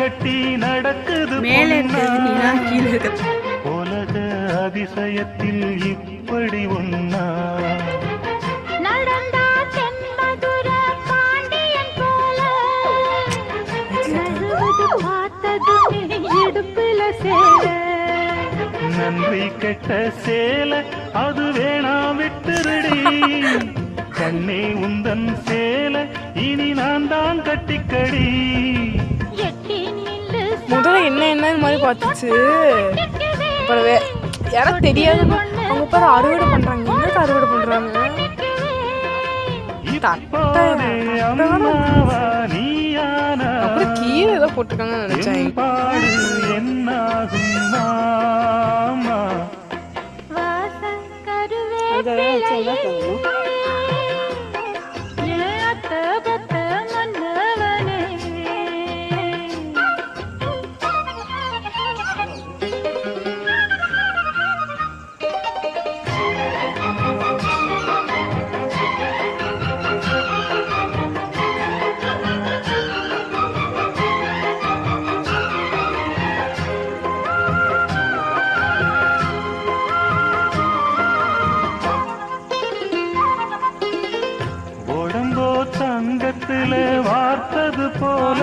கட்டி நடக்குது மேலே இருக்கிறது நீனா கீழே இருக்கிறது உலக அதிசயத்தில் இப்படி ஒன்னா நன்றி கெட்ட சேல அது வேணா விட்டுருடி கண்ணே உந்தன் சேல இனி நான் தான் கட்டிக்கடி முதல்ல என்ன மாதிரி பார்த்துச்சு அப்புறம் யாரும் தெரியாது அவங்க பாரு அறுவடை பண்றாங்க என்ன அறுவடை பண்றாங்க அப்புறம் கீழே ஏதோ போட்டிருக்காங்க நினைச்சேன் பாடு என்னாகும் மாமா தங்கத்துல வார்த்தது போல